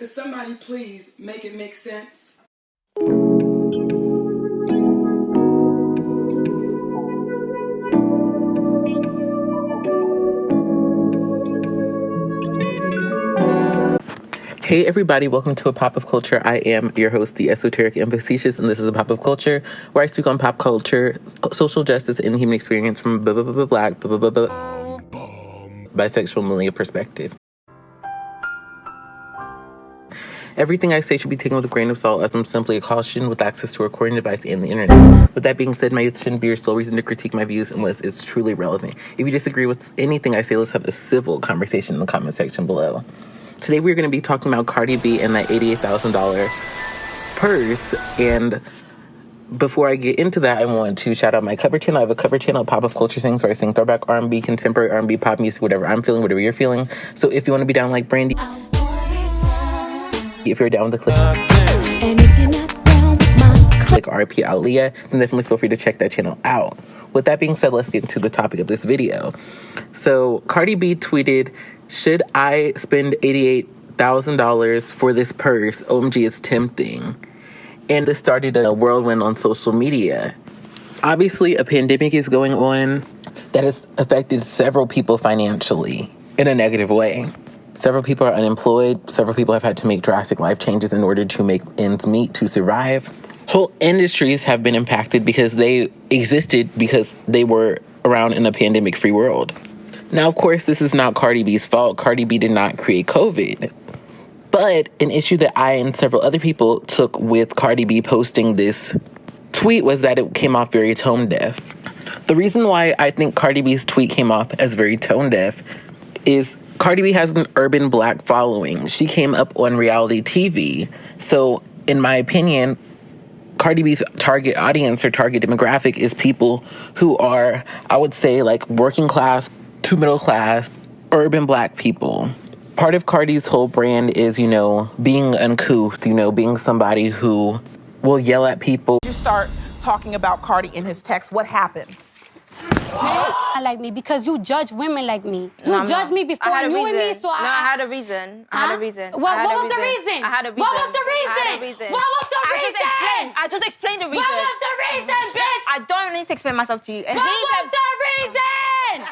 Could somebody please make it make sense? Hey everybody, welcome to A Pop of Culture. I am your host, the Esoteric and Facetious, and this is A Pop of Culture, where I speak on pop culture, social justice, and human experience from Blaque, bisexual millennial perspective. Everything I say should be taken with a grain of salt, as I'm simply a caution with access to a recording device and the internet. With that being said, my youth shouldn't be your sole reason to critique my views unless it's truly relevant. If you disagree with anything I say, let's have a civil conversation in the comment section below. Today we're going to be talking about Cardi B and that $88,000 purse. And before I get into that, I want to shout out my cover channel. I have a cover channel, Pop of Culture Sings, where I sing throwback R&B, contemporary R&B, pop music, whatever I'm feeling, whatever you're feeling. So if you want to be down like Brandy, if you're down with the click, and if you're not down with my click RP 𝙎𝙬𝙗𝙝, then definitely feel free to check that channel out. With that being said, let's get into the topic of this video. So Cardi B tweeted, "Should I spend $88,000 for this purse? OMG, it's tempting." And this started a whirlwind on social media. Obviously, a pandemic is going on that has affected several people financially in a negative way. Several people are unemployed. Several people have had to make drastic life changes in order to make ends meet, to survive. Whole industries have been impacted because they existed because they were around in a pandemic-free world. Now, of course, this is not Cardi B's fault. Cardi B did not create COVID. But an issue that I and several other people took with Cardi B posting this tweet was that it came off very tone deaf. The reason why I think Cardi B's tweet came off as very tone deaf is Cardi B has an urban Black following. She came up on reality TV. So, in my opinion, Cardi B's target audience or target demographic is people who are, I would say, like working class to middle class, urban Black people. Part of Cardi's whole brand is, being uncouth, being somebody who will yell at people. You start talking about Cardi in his text. What happened? I like me because you judge women like me. You judged me before you knew me, so I had a reason. I had a reason. What was the reason? I had a reason. What was the reason? I had a reason. What was the reason? I just explained the reason. What was the reason, bitch? I don't need to explain myself to you. And what was the reason?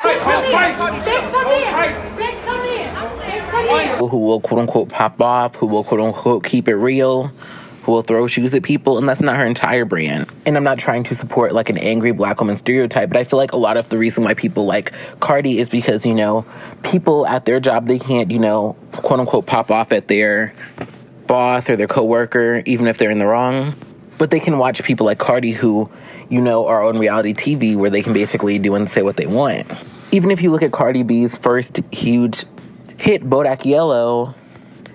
Bitch, come here. Bitch, come here. Bitch, come here. Bitch, come here. People who will quote-unquote pop off, who will quote-unquote keep it real, who will throw shoes at people, and that's not her entire brand. And I'm not trying to support like an angry Black woman stereotype, but I feel like a lot of the reason why people like Cardi is because, people at their job, they can't, quote unquote pop off at their boss or their coworker, even if they're in the wrong. But they can watch people like Cardi who, are on reality TV where they can basically do and say what they want. Even if you look at Cardi B's first huge hit, Bodak Yellow,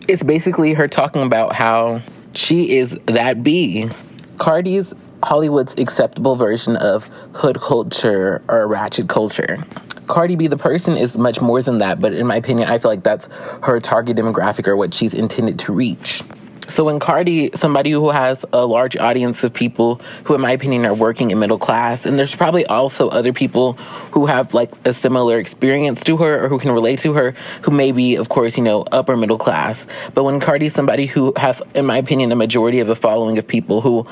it's basically her talking about how she is that B. Cardi's Hollywood's acceptable version of hood culture or ratchet culture. Cardi B, the person, is much more than that, but in my opinion, I feel like that's her target demographic or what she's intended to reach. So when Cardi, somebody who has a large audience of people who, in my opinion, are working in middle class, and there's probably also other people who have like a similar experience to her or who can relate to her, who may be, of course, upper middle class. But when Cardi's somebody who has, in my opinion, a majority of a following of people who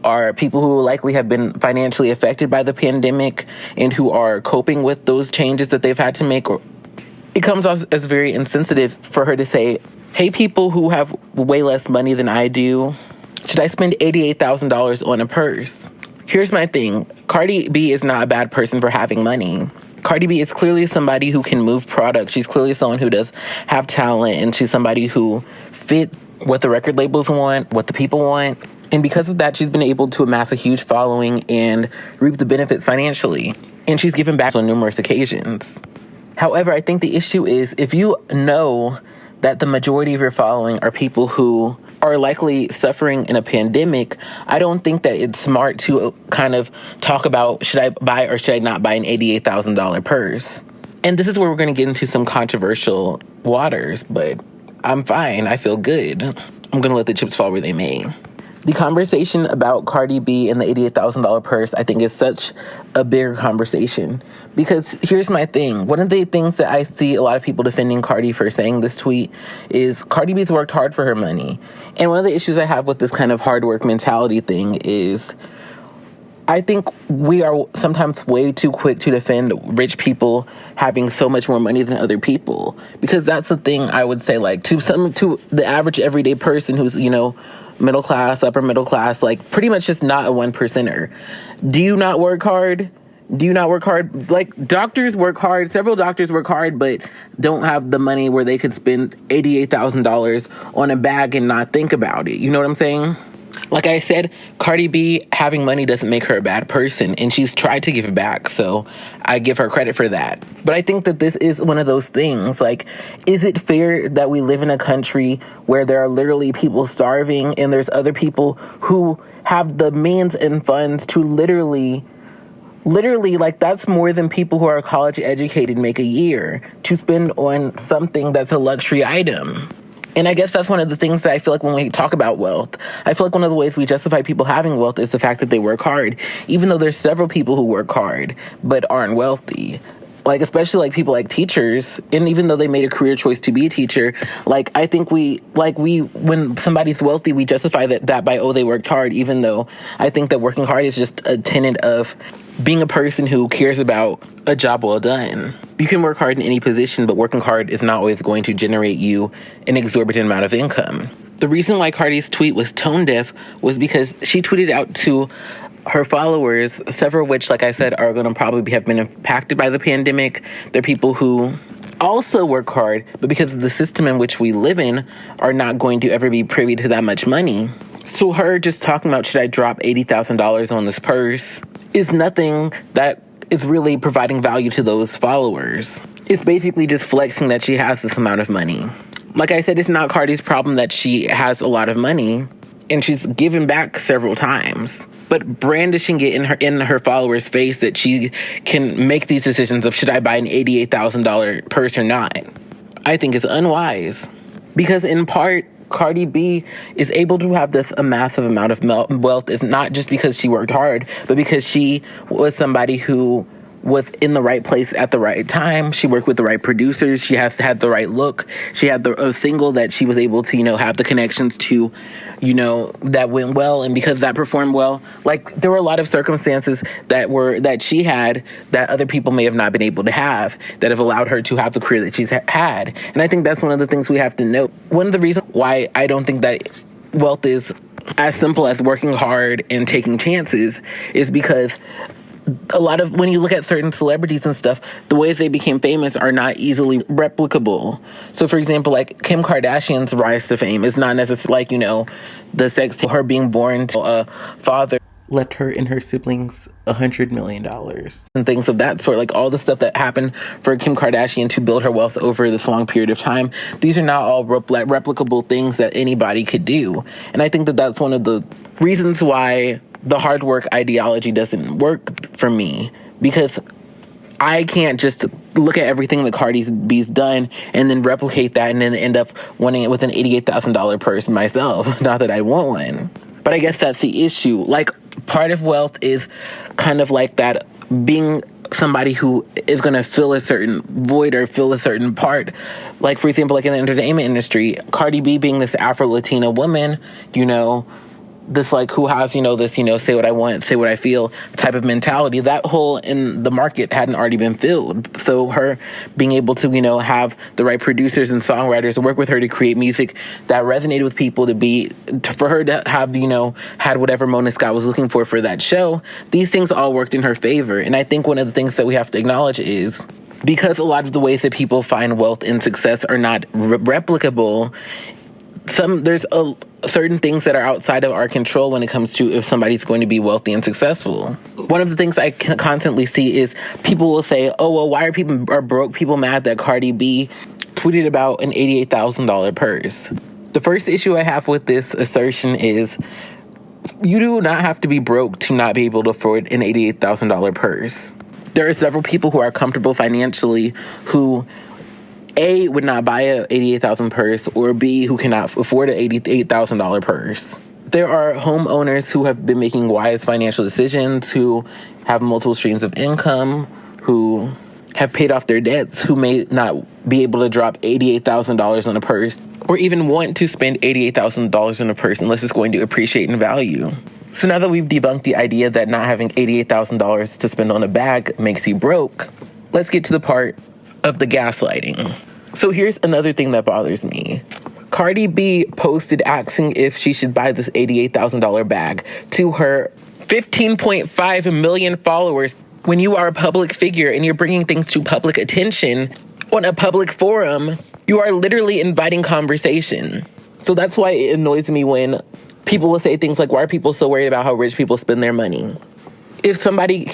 are people who likely have been financially affected by the pandemic and who are coping with those changes that they've had to make, it comes off as very insensitive for her to say, "Hey, people who have way less money than I do, should I spend $88,000 on a purse?" Here's my thing. Cardi B is not a bad person for having money. Cardi B is clearly somebody who can move product. She's clearly someone who does have talent, and she's somebody who fit what the record labels want, what the people want. And because of that, she's been able to amass a huge following and reap the benefits financially. And she's given back on numerous occasions. However, I think the issue is if you know that the majority of your following are people who are likely suffering in a pandemic, I don't think that it's smart to kind of talk about, should I buy or should I not buy an $88,000 purse? And this is where we're going to get into some controversial waters, but I'm fine. I feel good. I'm going to let the chips fall where they may. The conversation about Cardi B and the $88,000 purse, I think, is such a bigger conversation. Because here's my thing. One of the things that I see a lot of people defending Cardi for saying this tweet is Cardi B's worked hard for her money. And one of the issues I have with this kind of hard work mentality thing is I think we are sometimes way too quick to defend rich people having so much more money than other people. Because that's the thing I would say, like, to the average everyday person who's, middle class, upper middle class, like pretty much just not a 1%er. Do you not work hard? Do you not work hard? Like, doctors work hard. Several doctors work hard, but don't have the money where they could spend $88,000 on a bag and not think about it. You know what I'm saying? Like I said, Cardi B having money doesn't make her a bad person, and she's tried to give it back, so I give her credit for that. But I think that this is one of those things, like, is it fair that we live in a country where there are literally people starving, and there's other people who have the means and funds to literally, like, that's more than people who are college educated make a year to spend on something that's a luxury item? And I guess that's one of the things that I feel like when we talk about wealth, I feel like one of the ways we justify people having wealth is the fact that they work hard, even though there's several people who work hard but aren't wealthy. Like, especially, like, people like teachers, and even though they made a career choice to be a teacher, like, I think when somebody's wealthy, we justify that by, they worked hard, even though I think that working hard is just a tenet of being a person who cares about a job well done. You can work hard in any position, but working hard is not always going to generate you an exorbitant amount of income. The reason why Cardi's tweet was tone deaf was because she tweeted out to her followers, several of which, like I said, are going to probably have been impacted by the pandemic. They're people who also work hard, but because of the system in which we live in, are not going to ever be privy to that much money. So her just talking about, should I drop $80,000 on this purse, is nothing that is really providing value to those followers. It's basically just flexing that she has this amount of money. Like I said, it's not Cardi's problem that she has a lot of money, and she's given back several times. But brandishing it in her followers' face that she can make these decisions of, should I buy an $88,000 purse or not, I think is unwise. Because in part, Cardi B is able to have this a massive amount of wealth. It's not just because she worked hard, but because she was somebody who was in the right place at the right time. She worked with the right producers. She had the right look. She had a single that she was able to, have the connections to, that went well. And because that performed well, like, there were a lot of circumstances that she had that other people may have not been able to have, that have allowed her to have the career that she's had. And I think that's one of the things we have to note. One of the reasons why I don't think that wealth is as simple as working hard and taking chances is because a lot of, when you look at certain celebrities and stuff, the ways they became famous are not easily replicable. So, for example, like Kim Kardashian's rise to fame is not necessarily like, the sex, her being born to a father left her and her siblings $100 million and things of that sort. Like, all the stuff that happened for Kim Kardashian to build her wealth over this long period of time, these are not all replicable things that anybody could do. And I think that that's one of the reasons why the hard work ideology doesn't work for me, because I can't just look at everything that Cardi B's done and then replicate that and then end up wanting it with an $88,000 purse myself. Not that I want one, but I guess that's the issue. Like, part of wealth is kind of like that, being somebody who is going to fill a certain void or fill a certain part. Like, for example, like in the entertainment industry, Cardi B being this Afro-Latina woman, this, like, who has, this, say what I want, say what I feel type of mentality, that hole in the market hadn't already been filled. So her being able to, have the right producers and songwriters work with her to create music that resonated with people, for her to have, had whatever Mona Scott was looking for that show, these things all worked in her favor. And I think one of the things that we have to acknowledge is, because a lot of the ways that people find wealth and success are not replicable, there's certain things that are outside of our control when it comes to if somebody's going to be wealthy and successful. One of the things I constantly see is people will say, oh, well, why are broke people mad that Cardi B tweeted about an $88,000 purse? The first issue I have with this assertion is, you do not have to be broke to not be able to afford an $88,000 purse. There are several people who are comfortable financially who A, would not buy a $88,000 purse, or B, who cannot afford an $88,000 purse. There are homeowners who have been making wise financial decisions, who have multiple streams of income, who have paid off their debts, who may not be able to drop $88,000 on a purse or even want to spend $88,000 on a purse unless it's going to appreciate in value. So now that we've debunked the idea that not having $88,000 to spend on a bag makes you broke, let's get to the part of the gaslighting. So here's another thing that bothers me. Cardi B posted asking if she should buy this $88,000 bag to her 15.5 million followers. When you are a public figure and you're bringing things to public attention on a public forum, you are literally inviting conversation. So that's why it annoys me when people will say things like, why are people so worried about how rich people spend their money? If somebody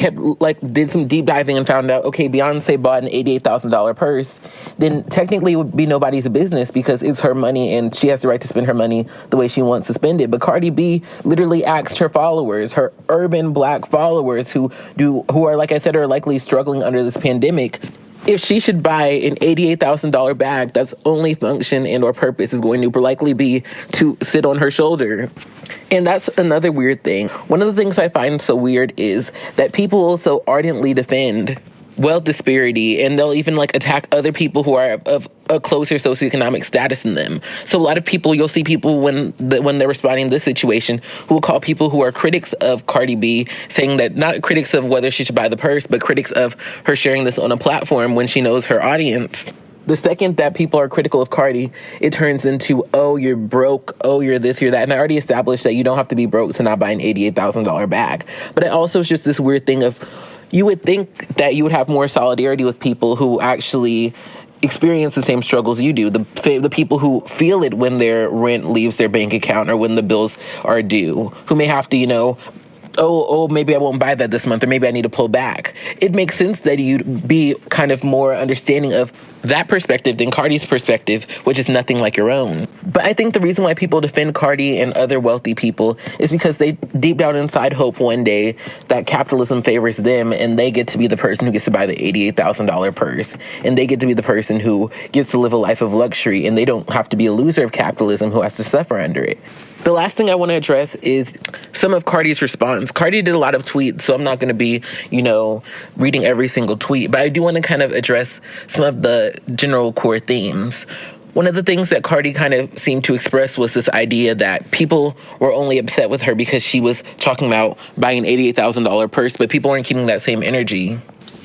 did some deep diving and found out, okay, Beyonce bought an $88,000 purse, then technically it would be nobody's business because it's her money and she has the right to spend her money the way she wants to spend it. But Cardi B literally asked her followers, her urban Black followers who are, like I said, are likely struggling under this pandemic, if she should buy an $88,000 bag that's only function and or purpose is going to likely be to sit on her shoulder. And that's another weird thing. One of the things I find so weird is that people will so ardently defend wealth disparity, and they'll even attack other people who are of a closer socioeconomic status than them. So a lot of people, you'll see people when they're responding to this situation who will call people who are critics of Cardi B, saying that not critics of whether she should buy the purse, but critics of her sharing this on a platform when she knows her audience. The second that people are critical of Cardi, it turns into, oh, you're broke, oh, you're this, you're that. And I already established that you don't have to be broke to not buy an $88,000 bag. But it also is just this weird thing of, you would think that you would have more solidarity with people who actually experience the same struggles you do. The people who feel it when their rent leaves their bank account or when the bills are due, who may have to, oh, maybe I won't buy that this month, or maybe I need to pull back. It makes sense that you'd be kind of more understanding of that perspective than Cardi's perspective, which is nothing like your own. But I think the reason why people defend Cardi and other wealthy people is because they deep down inside hope one day that capitalism favors them and they get to be the person who gets to buy the $88,000 purse, and they get to be the person who gets to live a life of luxury, and they don't have to be a loser of capitalism who has to suffer under it. The last thing I want to address is some of Cardi's response. Cardi did a lot of tweets, so I'm not going to be, reading every single tweet, but I do want to kind of address some of the general core themes. One of the things that Cardi kind of seemed to express was this idea that people were only upset with her because she was talking about buying an $88,000 purse, but people weren't keeping that same energy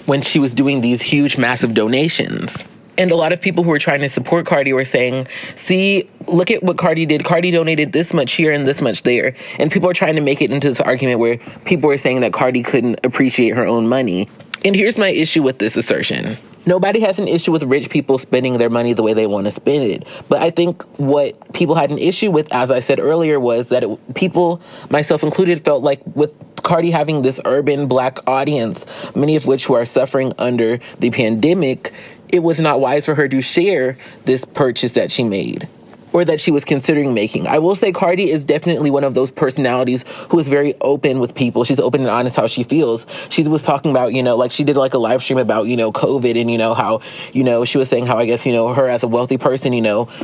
when she was doing these huge, massive donations. And a lot of people who were trying to support Cardi were saying, see, look at what Cardi did. Cardi donated this much here and this much there. And people are trying to make it into this argument where people are saying that Cardi couldn't appreciate her own money. And here's my issue with this assertion. Nobody has an issue with rich people spending their money the way they want to spend it. But I think what people had an issue with, as I said earlier, was that people, myself included, felt like with Cardi having this urban Black audience, many of which who are suffering under the pandemic, it was not wise for her to share this purchase that she made or that she was considering making. I will say Cardi is definitely one of those personalities who is very open with people. She's open and honest how she feels. She was talking about, she did a live stream about, COVID and, how, she was saying how, I guess, her as a wealthy person,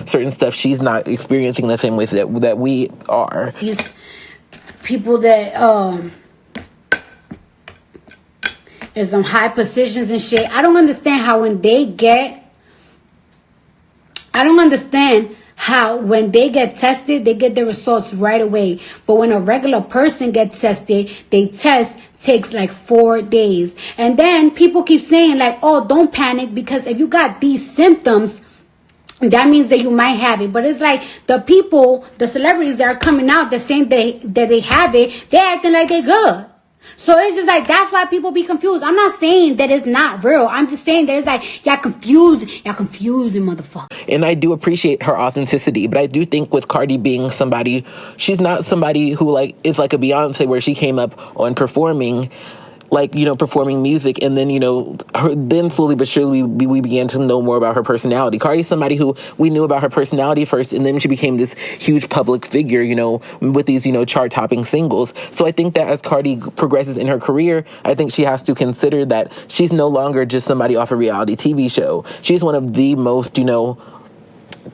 certain stuff she's not experiencing the same way that we are. These people that, is on high positions and shit. I don't understand how when they get tested, they get the results right away. But when a regular person gets tested, they test takes 4 days. And then people keep saying oh, don't panic because if you got these symptoms, that means that you might have it. But it's the celebrities that are coming out that saying that they have it, they're acting like they're good. So it's just that's why people be confused. I'm not saying that it's not real. I'm just saying that it's y'all confusing, motherfucker. And I do appreciate her authenticity, but I do think with Cardi being somebody, she's not somebody who is like a Beyonce where she came up on performing performing music, and then, then slowly but surely we began to know more about her personality. Cardi's somebody who we knew about her personality first, and then she became this huge public figure, with these, chart-topping singles. So I think that as Cardi progresses in her career, I think she has to consider that she's no longer just somebody off a reality TV show. She's one of the most,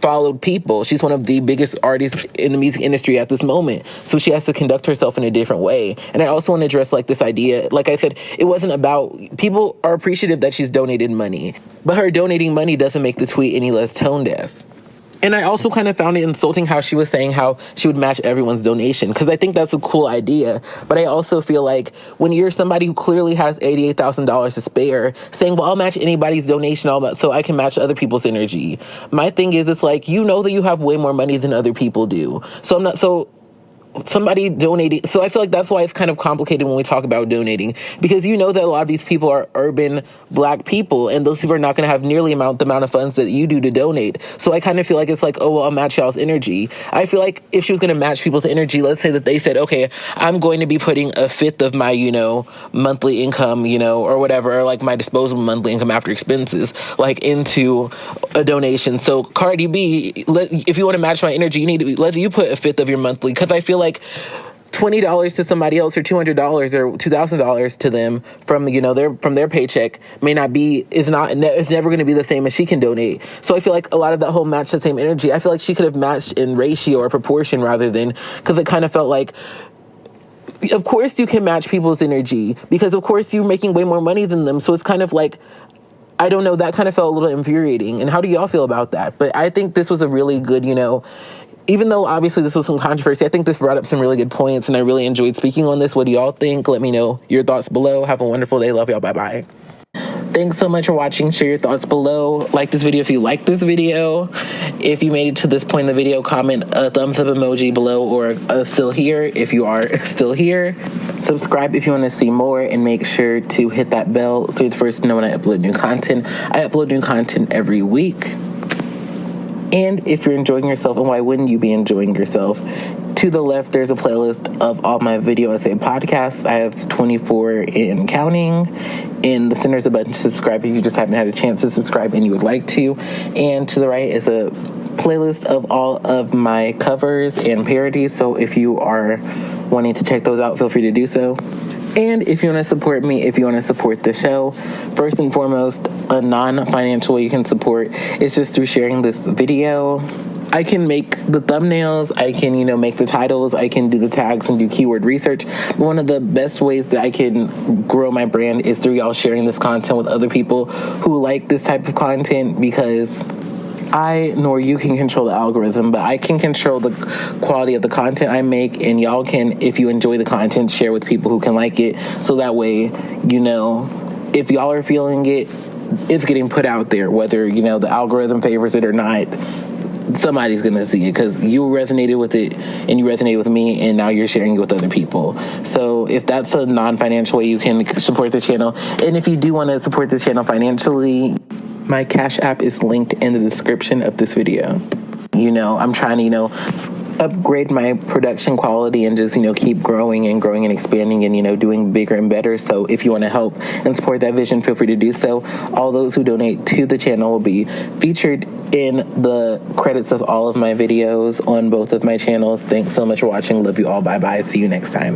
followed people. She's one of the biggest artists in the music industry at this moment. So she has to conduct herself in a different way. And I also want to address like this idea, like I said, it wasn't about, people are appreciative that she's donated money, but her donating money doesn't make the tweet any less tone deaf. And I also kind of found it insulting how she was saying how she would match everyone's donation, because I think that's a cool idea. But I also feel like when you're somebody who clearly has $88,000 to spare, saying, well, I'll match anybody's donation so I can match other people's energy. My thing is, it's like, you know that you have way more money than other people do. So somebody donating. So I feel like that's why it's kind of complicated when we talk about donating, because you know that a lot of these people are urban Black people, and those people are not going to have nearly the amount of funds that you do to donate. So I kind of feel like it's like, oh, well, I'll match y'all's energy. I feel like if she was going to match people's energy, let's say that they said, okay, I'm going to be putting 1/5 of my, monthly income, or whatever, or like my disposable monthly income after expenses, like into a donation. So Cardi B, if you want to match my energy, you need to let you put 1/5 of your monthly, because I feel like $20 to somebody else or $200 or $2,000 to them from their paycheck it's never going to be the same as she can donate. So I feel like a lot of that whole match the same energy, I feel like she could have matched in ratio or proportion rather than, because it kind of felt like, of course you can match people's energy because of course you're making way more money than them. So it's kind of like, I don't know, that kind of felt a little infuriating. And how do y'all feel about that? But I think this was a really good, even though obviously this was some controversy, I think this brought up some really good points, and I really enjoyed speaking on this. What do y'all think? Let me know your thoughts below. Have a wonderful day. Love y'all. Bye-bye. Thanks so much for watching. Share your thoughts below. Like this video if you like this video. If you made it to this point in the video, comment a thumbs up emoji below, or still here if you are still here. Subscribe if you want to see more, and make sure to hit that bell so you're the first to know when I upload new content. I upload new content every week. And if you're enjoying yourself, and why wouldn't you be enjoying yourself? To the left, there's a playlist of all my video essay podcasts. I have 24 and counting. In the center is a button to subscribe if you just haven't had a chance to subscribe and you would like to. And to the right is a playlist of all of my covers and parodies. So if you are wanting to check those out, feel free to do so. And if you want to support me, if you want to support the show, first and foremost, a non-financial way you can support is just through sharing this video. I can make the thumbnails, I can, make the titles, I can do the tags and do keyword research. But one of the best ways that I can grow my brand is through y'all sharing this content with other people who like this type of content, because I nor you can control the algorithm, but I can control the quality of the content I make, and y'all can, if you enjoy the content, share with people who can like it, so that way, if y'all are feeling it, it's getting put out there, whether, the algorithm favors it or not. Somebody's gonna see it because you resonated with it and you resonated with me, and now you're sharing it with other people. So if that's a non-financial way you can support the channel, and if you do want to support the channel financially, my Cash App is linked in the description of this video. I'm trying to, upgrade my production quality and just, keep growing and expanding and, doing bigger and better. So if you want to help and support that vision, feel free to do so. All those who donate to the channel will be featured in the credits of all of my videos on both of my channels. Thanks so much for watching. Love you all. Bye-bye. See you next time.